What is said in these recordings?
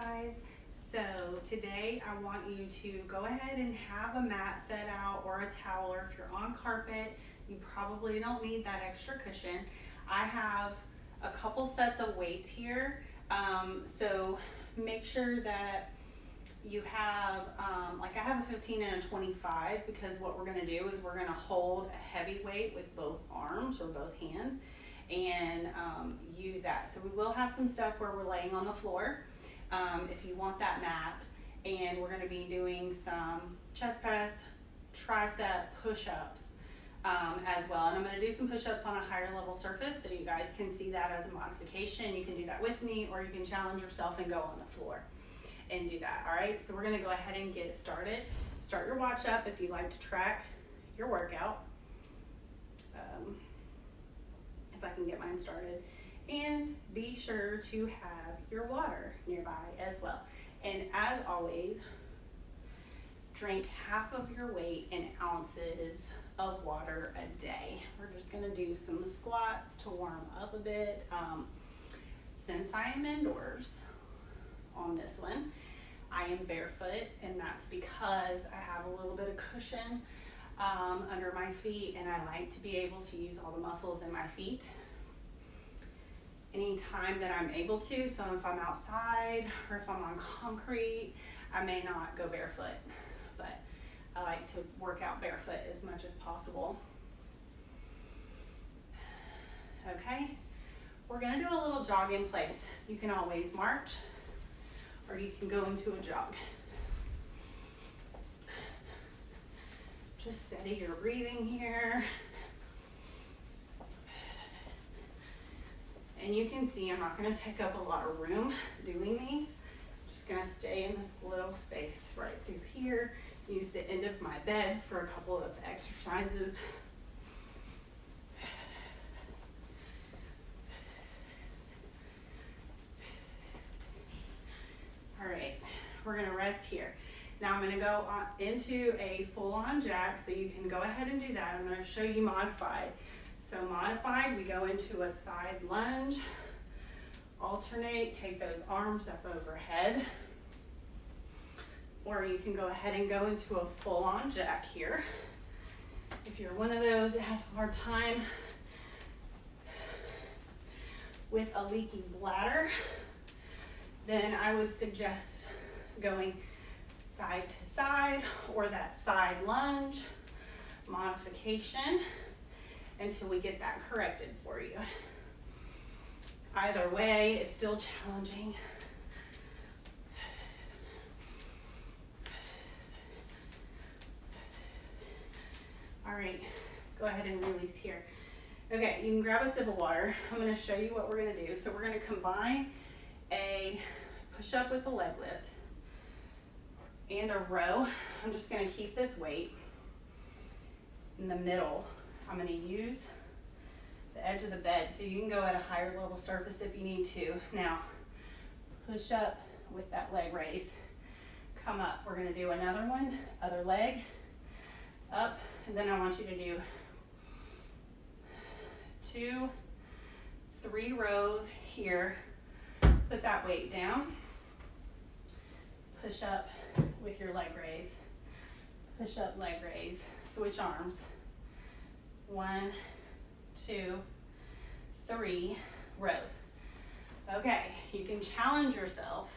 guys. So today I want you to go ahead and have a mat set out or a towel, or if you're on carpet, you probably don't need that extra cushion. I have a couple sets of weights here, so make sure that you have, like I have a 15 and a 25, because what we're gonna do is we're gonna hold a heavy weight with both arms or both hands and use that. So we will have some stuff where we're laying on the floor if you want that mat, and we're gonna be doing some chest press, tricep push-ups as well. And I'm gonna do some push-ups on a higher level surface so you guys can see that as a modification. You can do that with me, or you can challenge yourself and go on the floor and do that. All right, so we're gonna go ahead and get started. Start your watch up if you like to track your workout. If I can get mine started. And be sure to have your water nearby as well. And as always, drink half of your weight in ounces of water a day. We're just gonna do some squats to warm up a bit. Since I am indoors on this one, I am barefoot, and that's because I have a little bit of cushion under my feet, and I like to be able to use all the muscles in my feet anytime that I'm able to. So if I'm outside or if I'm on concrete, I may not go barefoot, but I like to work out barefoot as much as possible. Okay, we're gonna do a little jog in place. You can always march, or you can go into a jog. Just steady your breathing here. And you can see I'm not going to take up a lot of room doing these. I'm just going to stay in this little space right through here. Use the end of my bed for a couple of exercises. All right, we're going to rest here. Now I'm going to go on into a full-on jack, so you can go ahead and do that. I'm going to show you modified. So modified, we go into a side lunge, alternate, take those arms up overhead, or you can go ahead and go into a full-on jack here. If you're one of those that has a hard time with a leaky bladder, then I would suggest going side to side, or that side lunge modification, until we get that corrected for you. Either way, it's still challenging. All right, go ahead and release here. Okay, you can grab a sip of water. I'm gonna show you what we're gonna do. So we're gonna combine a push-up with a leg lift and a row. I'm just gonna keep this weight in the middle. I'm going to use the edge of the bed, so you can go at a higher level surface if you need to. Now, push up with that leg raise. Come up. We're going to do another one, other leg, up, and then I want you to do 2, 3 rows here. Put that weight down. Push up with your leg raise. Push up, leg raise. Switch arms. 1, 2, 3 rows. Okay, you can challenge yourself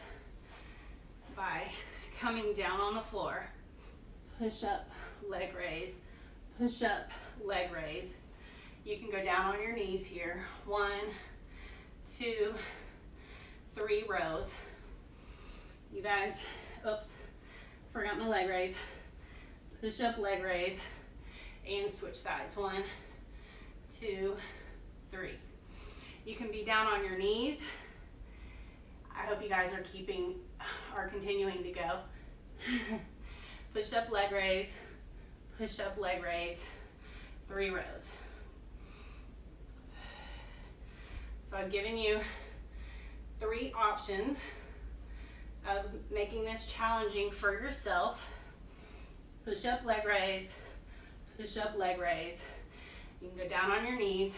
by coming down on the floor. Push up, leg raise. Push up, leg raise. You can go down on your knees here. 1, 2, 3 rows. You guys, oops, forgot my leg raise. Push up, leg raise. And switch sides. 1, 2, 3. You can be down on your knees. I hope you guys are continuing to go. Push up, leg raise. Push up, leg raise. 3 rows. So I've given you 3 options of making this challenging for yourself. Push up, leg raise. Push up, leg raise. You can go down on your knees,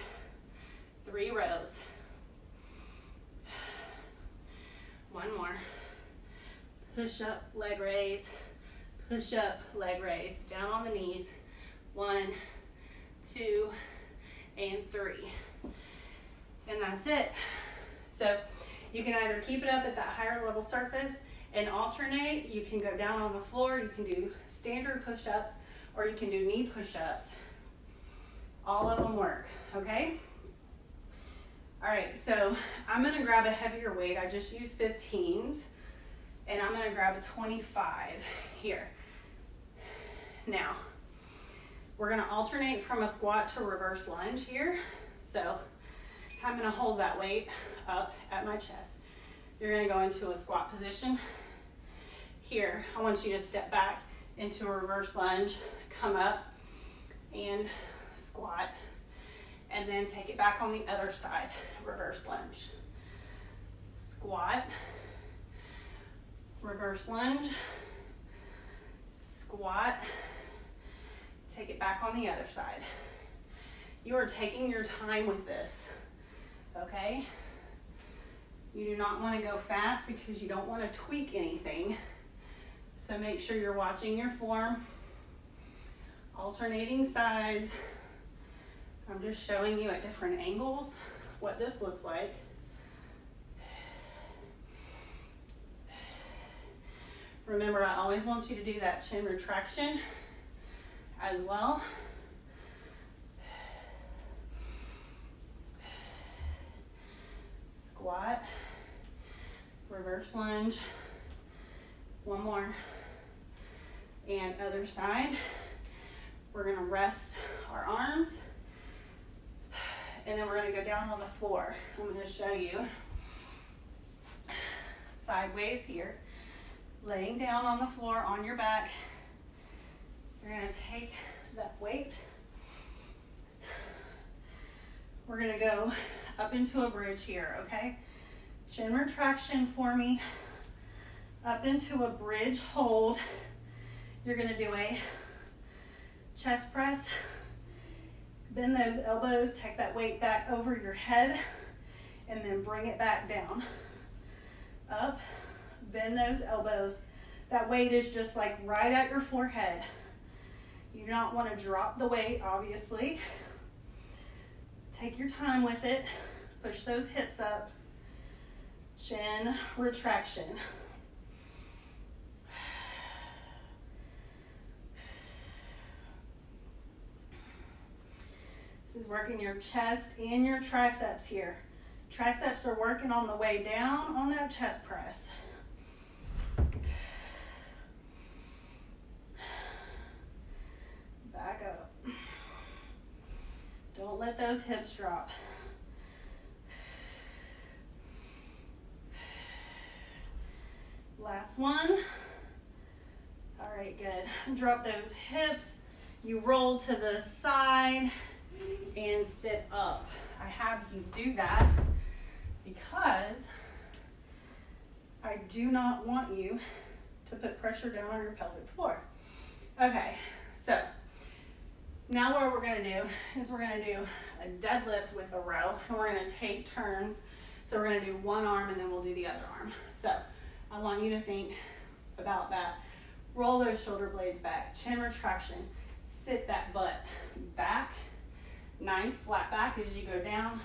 3 rows. One more. push up, leg raise, push up, leg raise, down on the knees. 1, 2, and 3. And that's it. So you can either keep it up at that higher level surface and alternate. You can go down on the floor. You can do standard push-ups, or you can do knee push-ups. All of them work, okay? All right, so I'm gonna grab a heavier weight. I just used 15s, and I'm gonna grab a 25 here. Now, we're gonna alternate from a squat to reverse lunge here. So I'm gonna hold that weight up at my chest. You're gonna go into a squat position. Here, I want you to step back into a reverse lunge, come up and squat, and then take it back on the other side, reverse lunge. Squat, reverse lunge, squat, take it back on the other side. You are taking your time with this, okay? You do not want to go fast because you don't want to tweak anything. So make sure you're watching your form, alternating sides. I'm just showing you at different angles what this looks like. Remember, I always want you to do that chin retraction as well. Squat, reverse lunge, one more, and other side. We're gonna rest our arms, and then we're gonna go down on the floor. I'm gonna show you sideways here, laying down on the floor on your back. You're gonna take that weight. We're gonna go up into a bridge here, okay? Chin retraction for me, up into a bridge hold. You're gonna do a chest press, bend those elbows, take that weight back over your head, and then bring it back down. Up, bend those elbows. That weight is just like right at your forehead. You do not want to drop the weight, obviously. Take your time with it. Push those hips up. Chin retraction. This is working your chest and your triceps here. Triceps are working on the way down on that chest press. Back up. Don't let those hips drop. Last one. All right, good. Drop those hips. You roll to the side and sit up. I have you do that because I do not want you to put pressure down on your pelvic floor. Okay, so now what we're gonna do is we're gonna do a deadlift with a row, and we're gonna take turns. So we're gonna do one arm and then we'll do the other arm. So I want you to think about that. Roll those shoulder blades back, chin retraction, sit that butt back, nice flat back as you go down,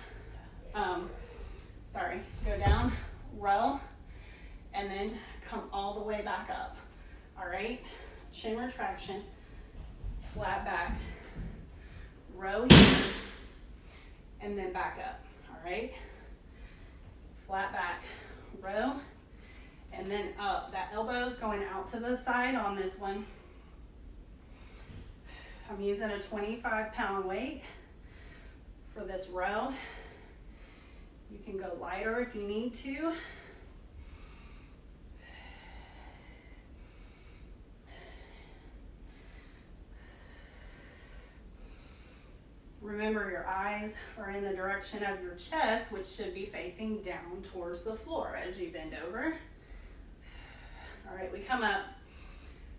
go down, row, and then come all the way back up. All right, chin retraction, flat back, row here, and then back up. All right, flat back, row, and then up. That elbow's going out to the side on this one. I'm using a 25-pound weight for this row. You can go lighter if you need to. Remember, your eyes are in the direction of your chest, which should be facing down towards the floor as you bend over. All right, we come up,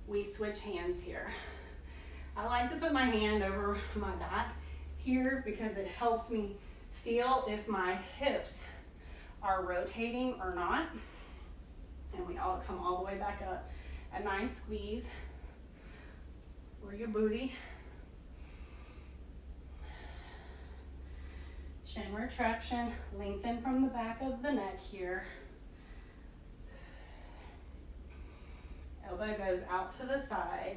we switch hands here. I like to put my hand over my back here because it helps me feel if my hips are rotating or not. And we all come all the way back up. A nice squeeze for your booty. Chin retraction, lengthen from the back of the neck here. Elbow goes out to the side.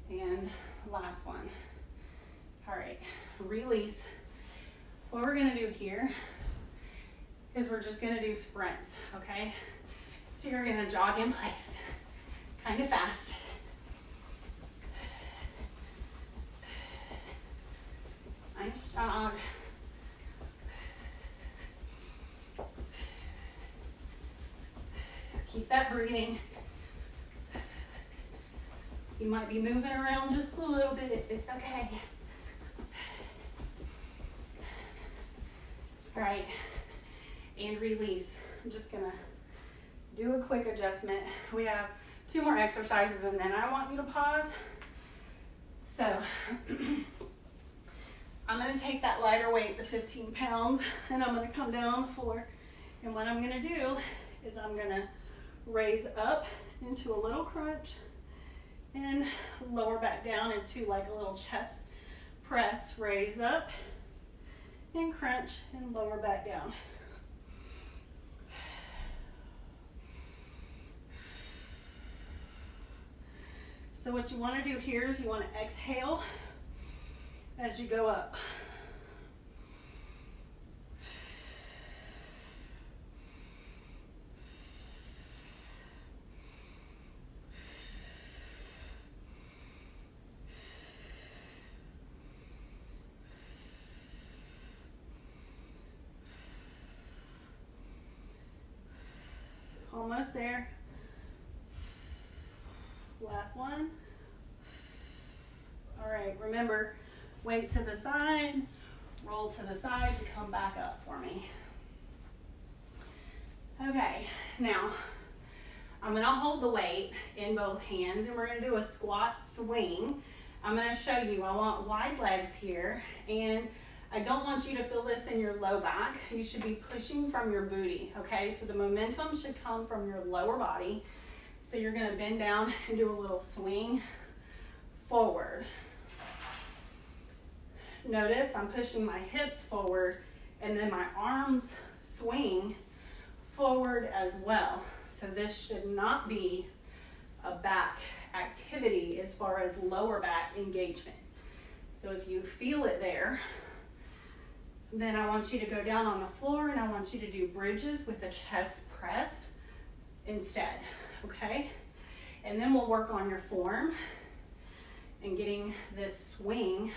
And last one. All right, release. What we're gonna do here is we're just gonna do sprints, okay? So you're gonna jog in place, kind of fast. Nice jog. Keep that breathing. You might be moving around just a little bit, it's okay. All right, and release. I'm just gonna do a quick adjustment. We have 2 more exercises and then I want you to pause. So, I'm gonna take that lighter weight, the 15 pounds, and I'm gonna come down on the floor. And what I'm gonna do is I'm gonna raise up into a little crunch and lower back down into like a little chest press. Raise up and crunch and lower back down. So what you want to do here is you want to exhale as you go up. Almost there. Last one. All right, remember, weight to the side, roll to the side, and come back up for me. Okay, now I'm gonna hold the weight in both hands and we're gonna do a squat swing. I'm gonna show you, I want wide legs here, and I don't want you to feel this in your low back. You should be pushing from your booty, okay? So the momentum should come from your lower body. So you're gonna bend down and do a little swing forward. Notice I'm pushing my hips forward and then my arms swing forward as well. So this should not be a back activity as far as lower back engagement. So if you feel it there, then I want you to go down on the floor and I want you to do bridges with a chest press instead, okay? And then we'll work on your form and getting this swing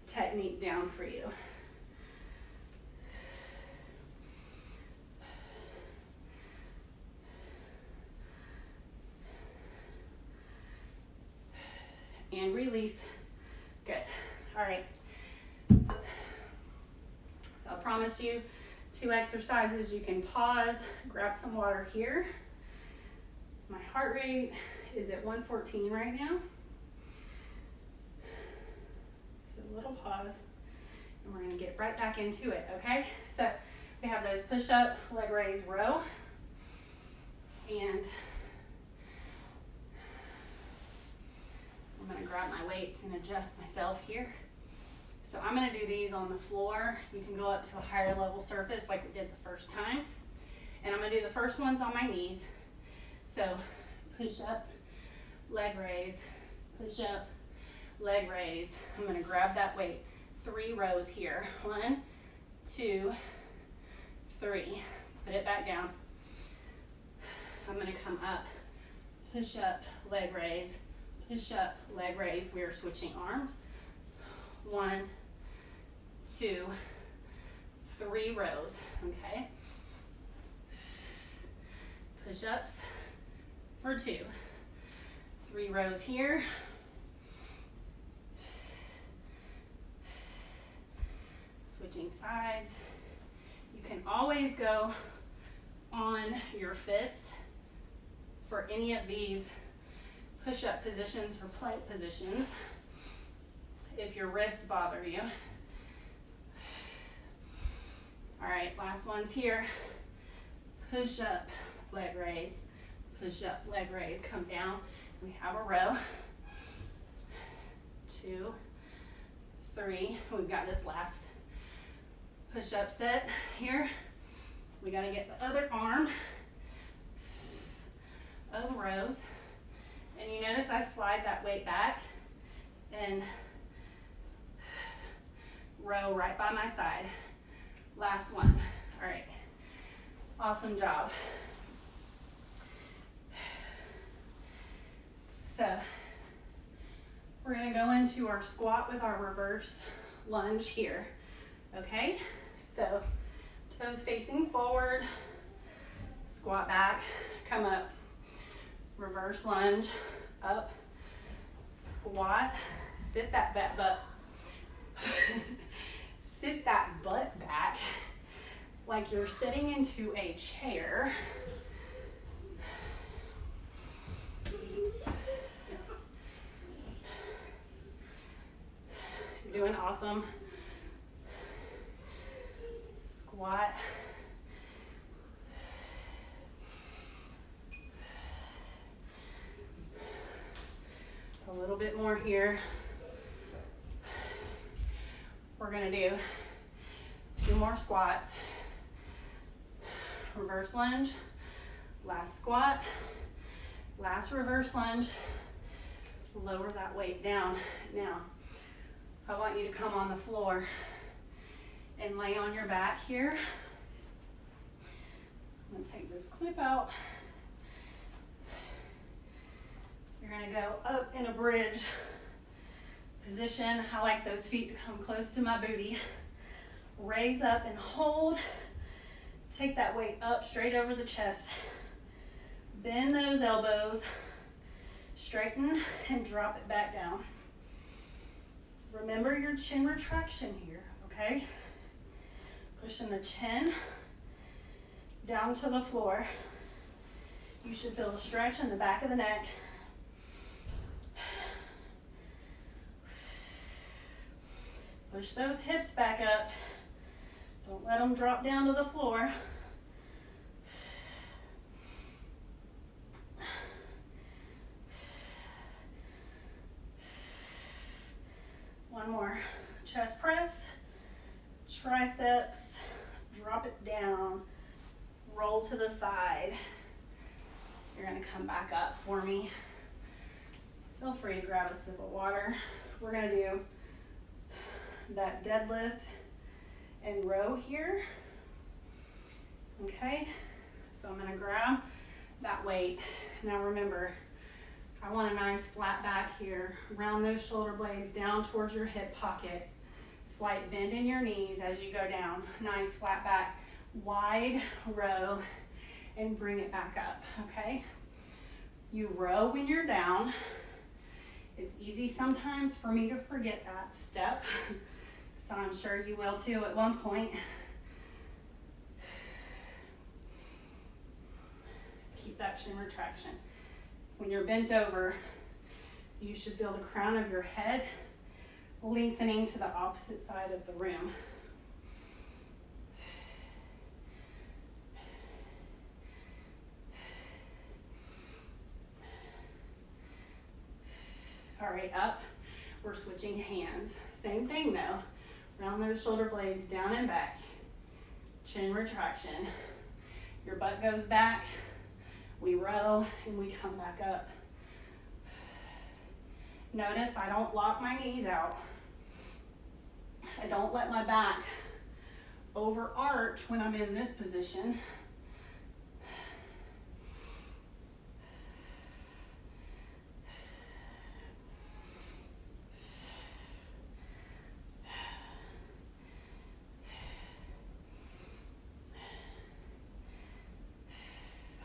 technique down for you. And release. Good. All right. So I promise you 2 exercises. You can pause, grab some water here. My heart rate is at 114 right now. So a little pause, and we're gonna get right back into it, okay? So we have those push-up, leg raise, row, and I'm gonna grab my weights and adjust myself here. So I'm gonna do these on the floor. You can go up to a higher level surface like we did the first time. And I'm gonna do the first ones on my knees. So push up, leg raise, push up, leg raise. I'm gonna grab that weight. 3 rows here. 1, 2, 3. Put it back down. I'm gonna come up, push up, leg raise, push up, leg raise. We are switching arms. 1, 2, 3 rows, okay? Push-ups for 2. 3 rows here. Switching sides. You can always go on your fist for any of these push-up positions or plank positions if your wrists bother you. All right, last one's here. Push up, leg raise. Push up, leg raise. Come down. We have a row. 2, 3. We've got this last push up set here. We got to get the other arm of rows. And you notice I slide that weight back and row right by my side. Last one. All right. Awesome job. So we're going to go into our squat with our reverse lunge here. Okay? So toes facing forward, squat back, come up, reverse lunge, up, squat, sit that butt sit that butt back like you're sitting into a chair. You're doing awesome. Squat. A little bit more here. We're gonna do 2 more squats. Reverse lunge, last squat, last reverse lunge. Lower that weight down. Now, I want you to come on the floor and lay on your back here. I'm gonna take this clip out. You're gonna go up in a bridge position. I like those feet to come close to my booty. Raise up and hold. Take that weight up straight over the chest. Bend those elbows. Straighten and drop it back down. Remember your chin retraction here, okay? Pushing the chin down to the floor. You should feel a stretch in the back of the neck. Push those hips back up. Don't let them drop down to the floor. One more. Chest press, triceps, drop it down, roll to the side. You're gonna come back up for me. Feel free to grab a sip of water. We're gonna do that deadlift and row here. Okay, so I'm gonna grab that weight. Now remember, I want a nice flat back here. Round those shoulder blades down towards your hip pockets. Slight bend in your knees as you go down. Nice flat back, wide row, and bring it back up, okay? You row when you're down. It's easy sometimes for me to forget that step. So I'm sure you will too at one point. Keep that chin retraction. When you're bent over, you should feel the crown of your head lengthening to the opposite side of the room. All right, up. We're switching hands. Same thing though. Round those shoulder blades down and back. Chin retraction. Your butt goes back. We row and we come back up. Notice I don't lock my knees out. I don't let my back overarch when I'm in this position.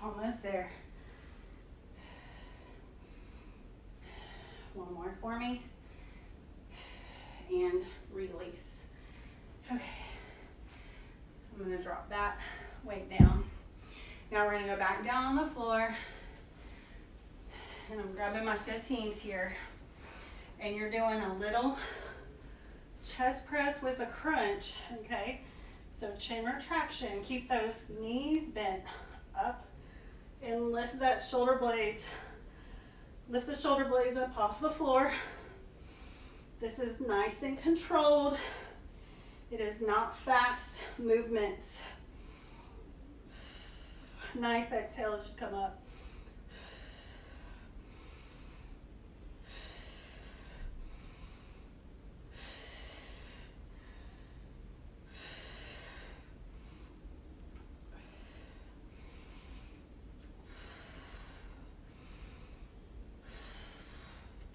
Almost there. One more for me. And release. Okay. I'm going to drop that weight down. Now we're going to go back down on the floor. And I'm grabbing my 15s here. And you're doing a little chest press with a crunch, okay? So chin retraction, keep those knees bent up and lift that shoulder blades. Lift the shoulder blades up off the floor. This is nice and controlled. It is not fast movements. Nice exhale as you come up.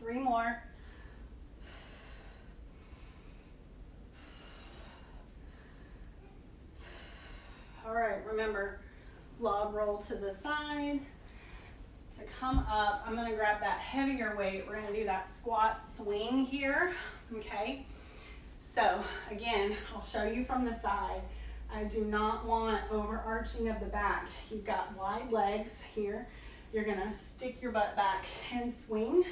Three more. All right, remember, log roll to the side. To come up, I'm gonna grab that heavier weight. We're gonna do that squat swing here, okay? So again, I'll show you from the side. I do not want overarching of the back. You've got wide legs here. You're gonna stick your butt back and swing.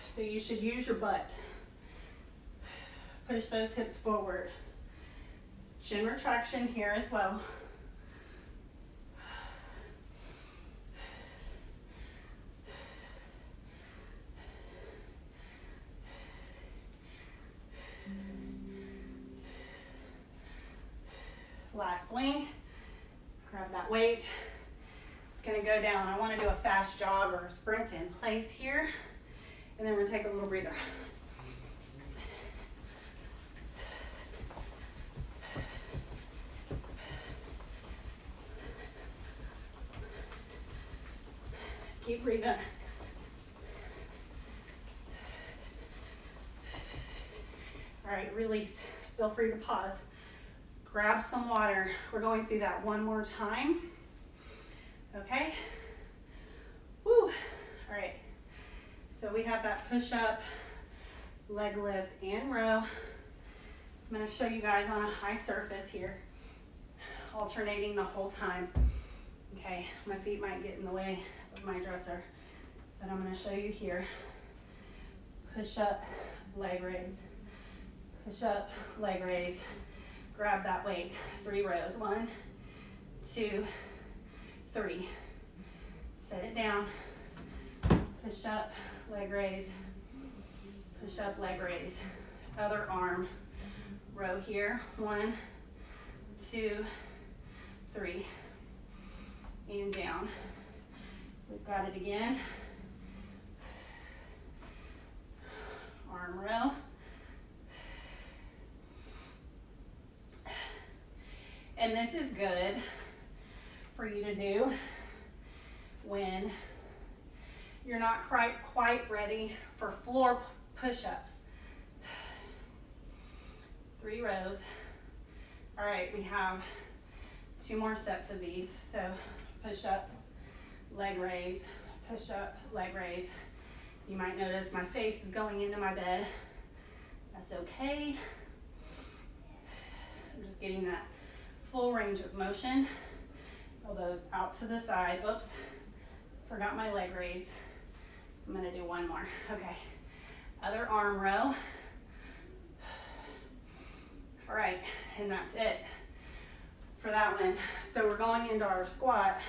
So you should use your butt. Push those hips forward. Chin retraction here as well. Last swing. Grab that weight. It's gonna go down. I wanna do a fast jog or a sprint in place here. And then we're gonna take a little breather. Keep breathing. All right, release. Feel free to pause. Grab some water. We're going through that one more time. Okay? Woo! All right. So we have that push-up, leg lift, and row. I'm gonna show you guys on a high surface here, alternating the whole time. Okay, my feet might get in the way of my dresser, but I'm gonna show you here. Push up, leg raise. Push up, leg raise. Grab that weight. 3 rows. 1, 2, 3. Set it down. Push up, leg raise. Push up, leg raise. Other arm. Row here. 1, 2, 3. And down. We've got it again. Arm row. And this is good for you to do when you're not quite ready for floor push-ups. 3 rows. All right, we have 2 more sets of these. So push up, leg raise, push up, leg raise. You might notice my face is going into my bed. That's okay. I'm just getting that full range of motion. Elbows out to the side. Oops, forgot my leg raise. I'm gonna do 1 more. Okay, other arm row. All right, and that's it for that one. So we're going into our squat,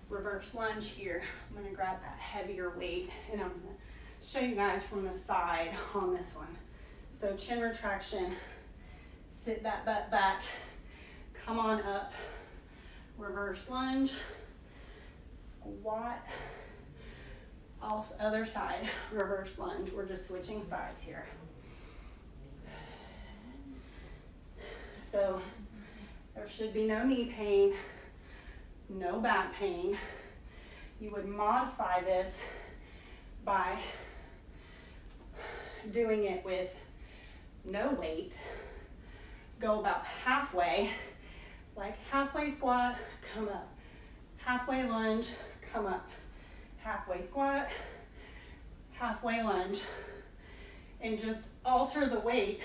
reverse lunge here. I'm gonna grab that heavier weight and I'm gonna show you guys from the side on this one. So chin retraction, sit that butt back, come on up, reverse lunge, squat, also other side, reverse lunge. We're just switching sides here. So there should be no knee pain, no back pain. You would modify this by doing it with no weight. Go about halfway, like halfway squat, come up. Halfway lunge, come up. Halfway squat, halfway lunge. And just alter the weight.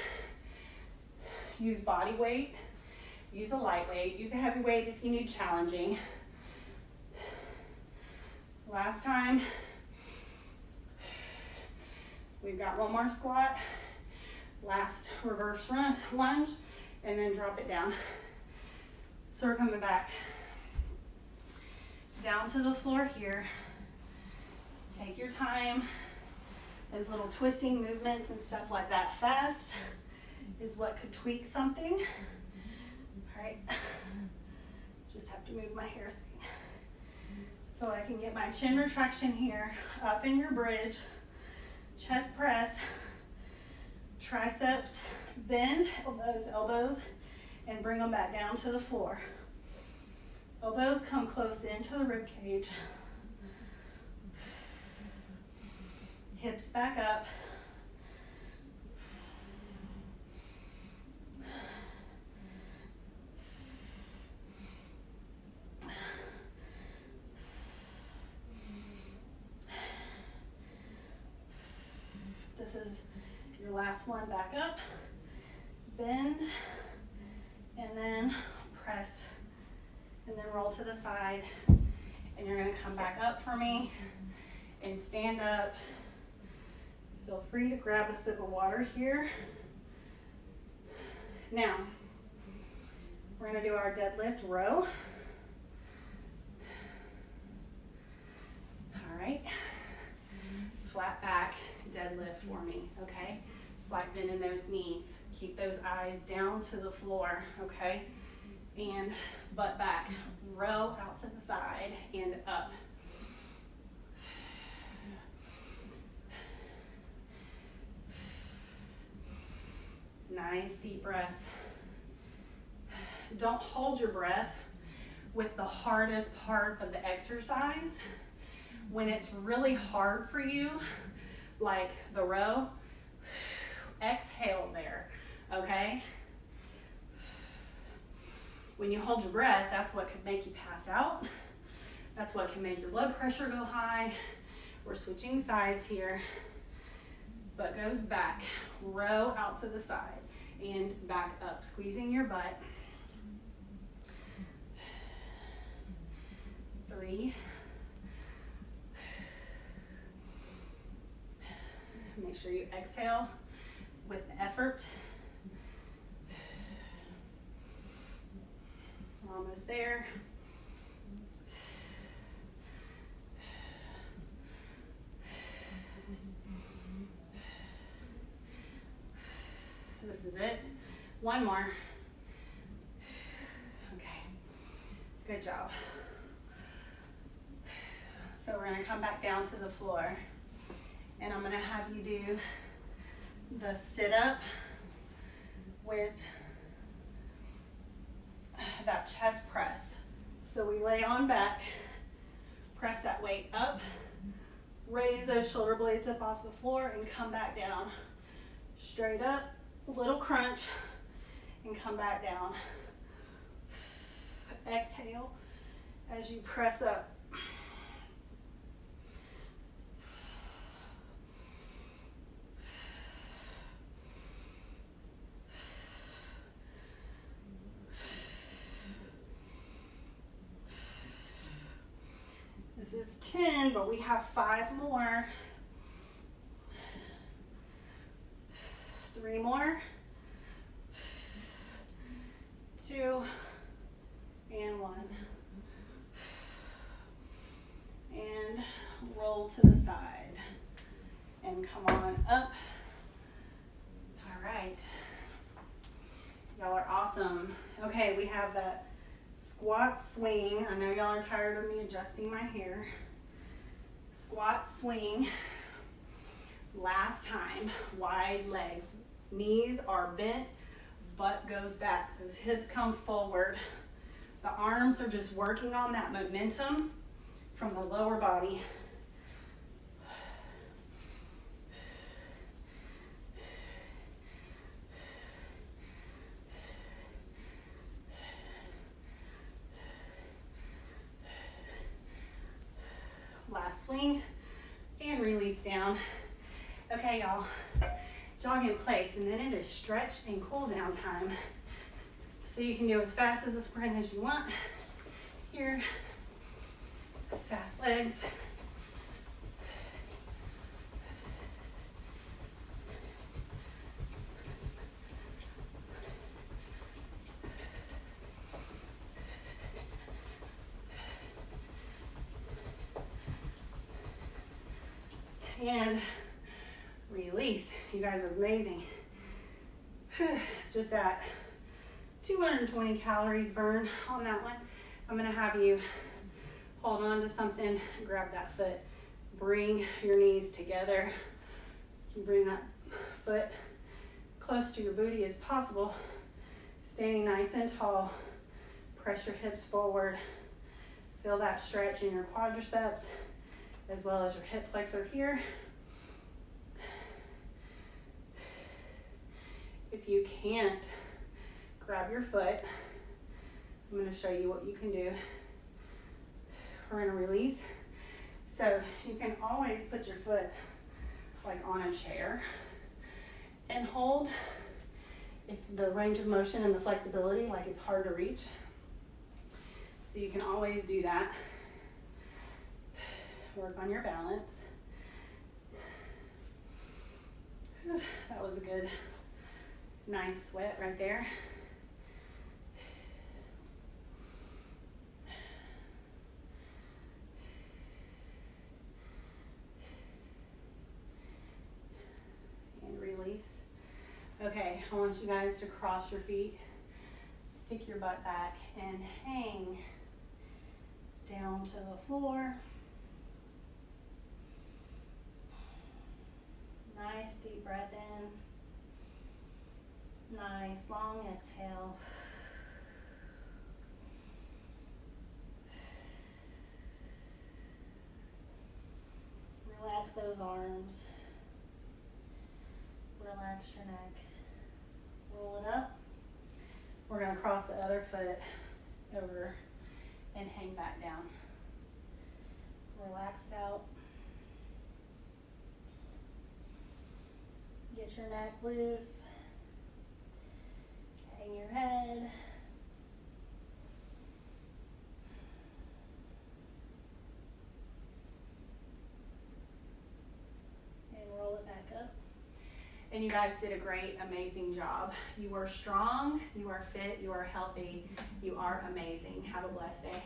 Use body weight, use a light weight, use a heavy weight if you need challenging. Last time. We've got 1 more squat. Last reverse lunge. and then drop it down. So we're coming back down to the floor here. Take your time. Those little twisting movements and stuff like that fast is what could tweak something. All right, just have to move my hair thing. So I can get my chin retraction here, up in your bridge, chest press, triceps, bend those elbows and bring them back down to the floor. Elbows come close into the rib cage. Hips back up. This is your last one, back up, bend, and then press, and then roll to the side. And you're gonna come back up for me and stand up. Feel free to grab a sip of water here. Now, we're gonna do our deadlift row. All right, flat back deadlift for me, okay? Slight bend in those knees. Keep those eyes down to the floor, okay? And butt back, row out to the side and up. Nice deep breaths. Don't hold your breath with the hardest part of the exercise. When it's really hard for you, like the row, exhale there, okay? When you hold your breath, that's what could make you pass out. That's what can make your blood pressure go high. We're switching sides here. Butt goes back, row out to the side and back up, squeezing your butt. 3. Make sure you exhale with effort. We're almost there. This is it. One more. Okay. Good job. So we're going to come back down to the floor. And I'm going to have you do the sit-up with that chest press. So we lay on back, press that weight up, raise those shoulder blades up off the floor and come back down. Straight up, a little crunch, and come back down. Exhale as you press up. This is 10, but we have 5 more. 3 more. 2 and 1. And roll to the side. And come on up. All right. Y'all are awesome. Okay, we have that squat swing. I know y'all are tired of me adjusting my hair. Squat swing. Last time, wide legs. Knees are bent, butt goes back. Those hips come forward. The arms are just working on that momentum from the lower body. Last swing and release down. Okay, y'all, jog in place, and then it is stretch and cool down time. So you can go as fast as a sprint as you want. Here, fast legs. and release. You guys are amazing. Just that 220 calories burn on that one. I'm gonna have you hold on to something, grab that foot, bring your knees together. You can bring that foot close to your booty as possible, standing nice and tall. Press your hips forward. Feel that stretch in your quadriceps as well as your hip flexor here. If you can't, grab your foot. I'm going to show you what you can do. We're going to release. So you can always put your foot like on a chair and hold. If the range of motion and the flexibility, like it's hard to reach. So you can always do that. Work on your balance. That was a good, nice sweat right there. And release. Okay, I want you guys to cross your feet, stick your butt back, and hang down to the floor. Nice deep breath in. Nice long exhale. Relax those arms. Relax your neck. Roll it up. We're going to cross the other foot over and hang back down. Relax it out. Get your neck loose. Hang your head. And roll it back up. And you guys did a great, amazing job. You are strong, you are fit, you are healthy, you are amazing. Have a blessed day.